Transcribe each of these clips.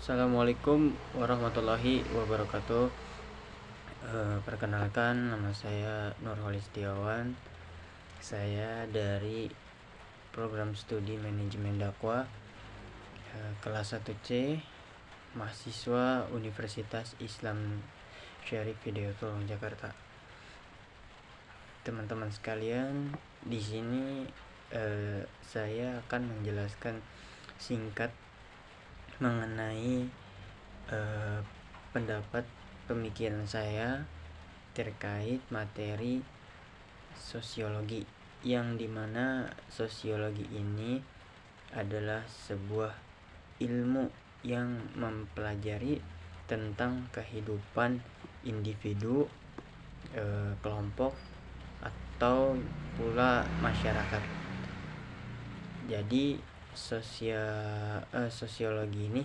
Assalamualaikum warahmatullahi wabarakatuh. Perkenalkan, nama saya Nurholis Setiawan. Saya dari program studi manajemen dakwah kelas 1C, mahasiswa Universitas Islam Syarif Hidayatullah Jakarta. Teman-teman sekalian, di sini saya akan menjelaskan singkat mengenai pendapat pemikiran saya terkait materi sosiologi, yang dimana sosiologi ini adalah sebuah ilmu yang mempelajari tentang kehidupan individu, kelompok, atau pula masyarakat. Jadi sosiologi ini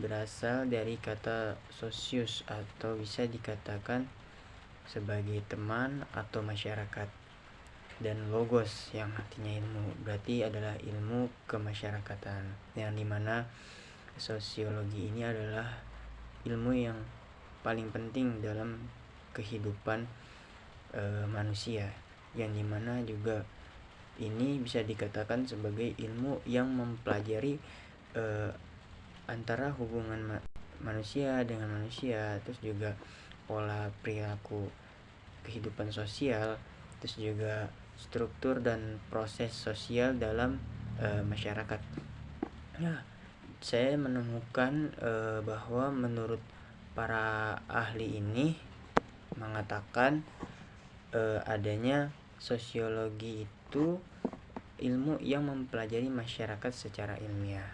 berasal dari kata sosius, atau bisa dikatakan sebagai teman atau masyarakat, dan logos yang artinya ilmu, berarti adalah ilmu kemasyarakatan, yang dimana sosiologi ini adalah ilmu yang paling penting dalam kehidupan manusia, yang dimana juga ini bisa dikatakan sebagai ilmu yang mempelajari antara hubungan manusia dengan manusia, terus juga pola perilaku kehidupan sosial, terus juga struktur dan proses sosial dalam masyarakat. Nah, saya menemukan bahwa menurut para ahli ini mengatakan adanya sosiologi itu ilmu yang mempelajari masyarakat secara ilmiah.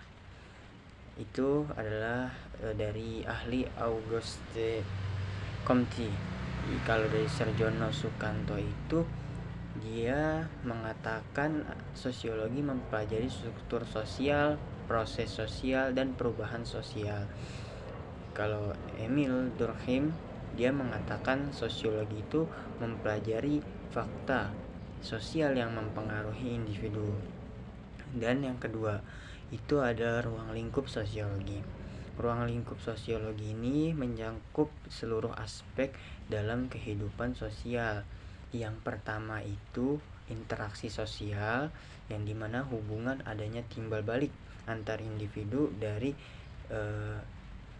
Itu adalah dari ahli Auguste Comte. Kalau dari Sarjono Sukanto itu, dia mengatakan sosiologi mempelajari struktur sosial, proses sosial, dan perubahan sosial. Kalau Emil Durkheim, dia mengatakan sosiologi itu mempelajari fakta sosial yang mempengaruhi individu. Dan yang kedua, itu ada ruang lingkup sosiologi. Ruang lingkup sosiologi ini mencakup seluruh aspek dalam kehidupan sosial. Yang pertama itu interaksi sosial, yang dimana hubungan adanya timbal balik antar individu dari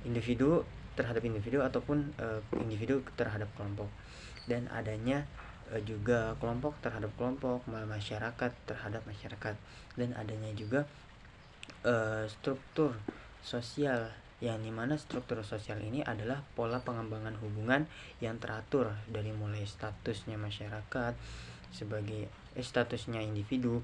individu terhadap individu, ataupun individu terhadap kelompok, dan adanya juga kelompok terhadap kelompok, masyarakat terhadap masyarakat, dan adanya juga struktur sosial, yang dimana struktur sosial ini adalah pola pengembangan hubungan yang teratur dari mulai statusnya masyarakat sebagai statusnya individu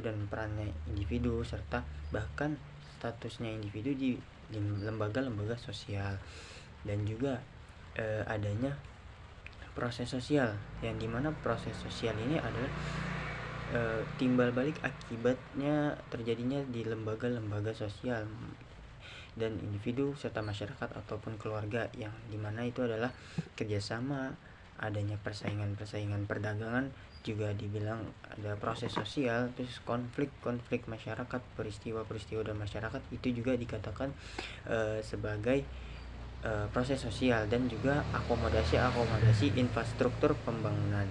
dan perannya individu, serta bahkan statusnya individu di lembaga-lembaga sosial, dan juga adanya proses sosial, yang dimana proses sosial ini adalah timbal balik akibatnya terjadinya di lembaga-lembaga sosial dan individu serta masyarakat ataupun keluarga, yang dimana itu adalah kerjasama, adanya persaingan perdagangan juga dibilang ada proses sosial, terus konflik masyarakat, peristiwa dan masyarakat itu juga dikatakan sebagai proses sosial, dan juga akomodasi infrastruktur pembangunan,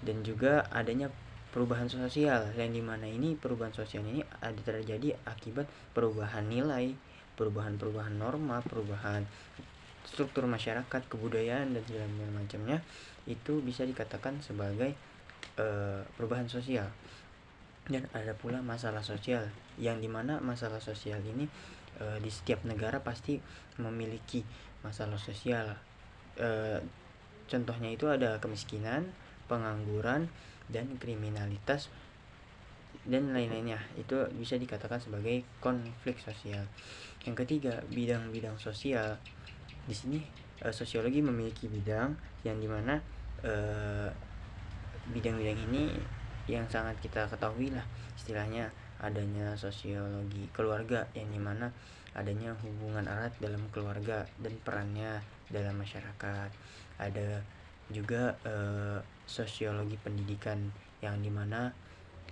dan juga adanya perubahan sosial, yang dimana ini perubahan sosial ini ada terjadi akibat perubahan nilai, perubahan norma, perubahan struktur masyarakat, kebudayaan, dan segala macamnya. Itu bisa dikatakan sebagai perubahan sosial. Dan ada pula masalah sosial, yang dimana masalah sosial ini di setiap negara pasti memiliki masalah sosial. Contohnya itu ada kemiskinan, pengangguran, dan kriminalitas, dan lain-lainnya. Itu bisa dikatakan sebagai konflik sosial. Yang ketiga, bidang-bidang sosial. Di sini sosiologi memiliki bidang yang dimana bidang-bidang ini yang sangat kita ketahui lah, istilahnya adanya sosiologi keluarga, yang dimana adanya hubungan erat dalam keluarga dan perannya dalam masyarakat. Ada juga sosiologi pendidikan, yang dimana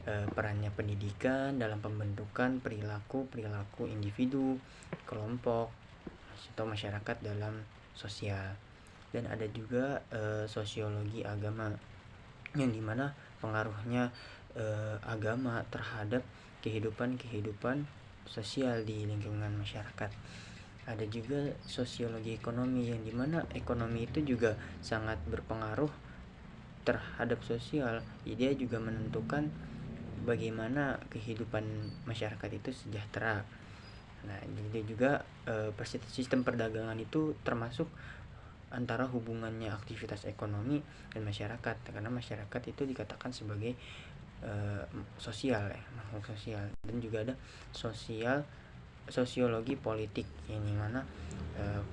perannya pendidikan dalam pembentukan perilaku individu, kelompok, atau masyarakat dalam sosial. Dan ada juga sosiologi agama, yang dimana pengaruhnya agama terhadap kehidupan sosial di lingkungan masyarakat. Ada juga sosiologi ekonomi, yang dimana ekonomi itu juga sangat berpengaruh terhadap sosial. Dia juga menentukan bagaimana kehidupan masyarakat itu sejahtera. Nah, jadi juga sistem perdagangan itu termasuk antara hubungannya aktivitas ekonomi dan masyarakat, karena masyarakat itu dikatakan sebagai sosial ya, makhluk sosial. Dan juga ada sosiologi politik, yang dimana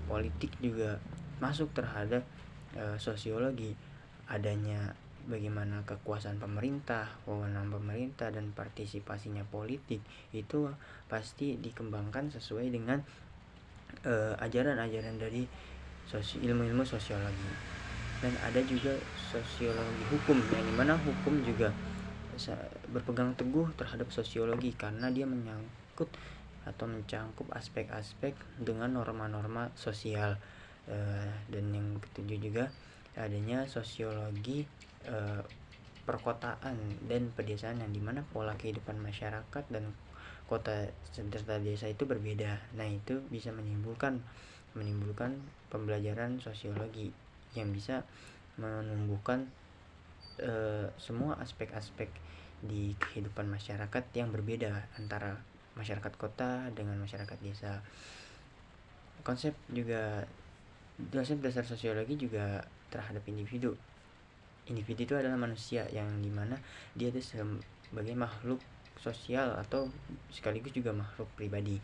politik juga masuk terhadap sosiologi. Adanya bagaimana kekuasaan pemerintah, wewenang pemerintah, dan partisipasinya politik itu pasti dikembangkan sesuai dengan ajaran-ajaran dari ilmu-ilmu sosiologi. Dan ada juga sosiologi hukum, yang dimana hukum juga berpegang teguh terhadap sosiologi, karena dia menyangkut atau mencangkup aspek-aspek dengan norma-norma sosial. Dan yang ketujuh juga adanya sosiologi perkotaan dan pedesaan, yang dimana pola kehidupan masyarakat dan kota serta desa itu berbeda. Nah, itu bisa menimbulkan pembelajaran sosiologi yang bisa menumbuhkan semua aspek-aspek di kehidupan masyarakat yang berbeda antara masyarakat kota dengan masyarakat desa. Konsep dasar sosiologi juga terhadap individu. Individu itu adalah manusia, yang dimana dia itu sebagai makhluk sosial atau sekaligus juga makhluk pribadi.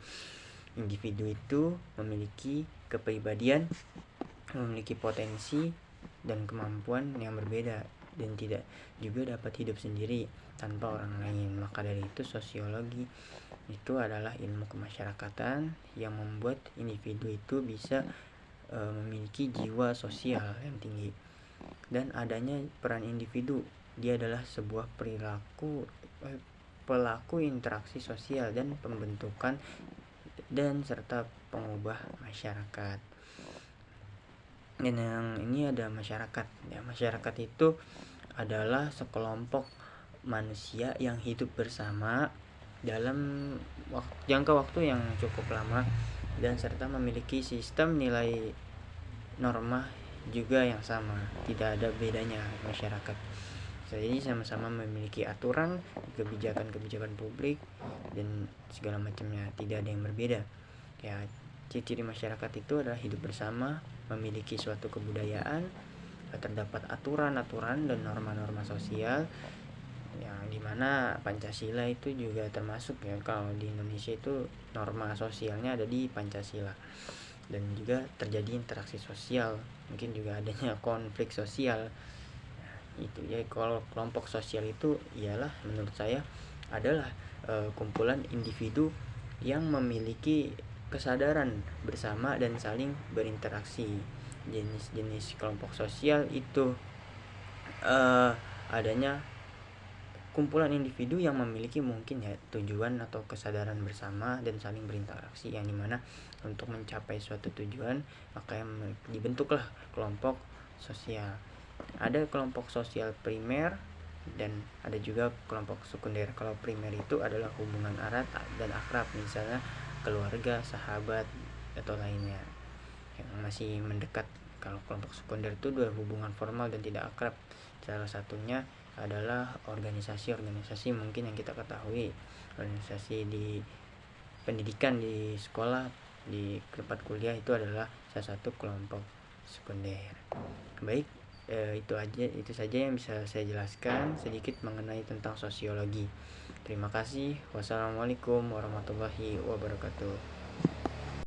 Individu itu memiliki kepribadian, memiliki potensi dan kemampuan yang berbeda, dan tidak juga dapat hidup sendiri tanpa orang lain. Maka dari itu sosiologi itu adalah ilmu kemasyarakatan yang membuat individu itu bisa memiliki jiwa sosial yang tinggi. Dan adanya peran individu, dia adalah sebuah pelaku interaksi sosial dan pembentukan dan serta pengubah masyarakat. Dan yang ini ada masyarakat. Ya, masyarakat itu adalah sekelompok manusia yang hidup bersama dalam jangka waktu yang cukup lama, dan serta memiliki sistem nilai norma juga yang sama. Tidak ada bedanya masyarakat. Jadi sama-sama memiliki aturan, kebijakan publik, dan segala macamnya, tidak ada yang berbeda. Ya, ciri-ciri masyarakat itu adalah hidup bersama, memiliki suatu kebudayaan, terdapat aturan-aturan dan norma-norma sosial, yang dimana Pancasila itu juga termasuk ya. Kalau di Indonesia itu norma sosialnya ada di Pancasila. Dan juga terjadi interaksi sosial, mungkin juga adanya konflik sosial. Itu ya, kalau kelompok sosial itu ialah menurut saya adalah kumpulan individu yang memiliki kesadaran bersama dan saling berinteraksi. Jenis-jenis kelompok sosial itu adanya kumpulan individu yang memiliki mungkin ya tujuan atau kesadaran bersama dan saling berinteraksi, yang dimana untuk mencapai suatu tujuan maka dibentuklah kelompok sosial. Ada kelompok sosial primer dan ada juga kelompok sekunder. Kalau primer itu adalah hubungan erat dan akrab, misalnya keluarga, sahabat, atau lainnya yang masih mendekat. Kalau kelompok sekunder itu dua hubungan formal dan tidak akrab. Salah satunya adalah organisasi mungkin yang kita ketahui, organisasi di pendidikan, di sekolah, di tempat kuliah, itu adalah salah satu kelompok sekunder. Baik, itu saja yang bisa saya jelaskan sedikit mengenai tentang sosiologi. Terima kasih. Wassalamualaikum warahmatullahi wabarakatuh.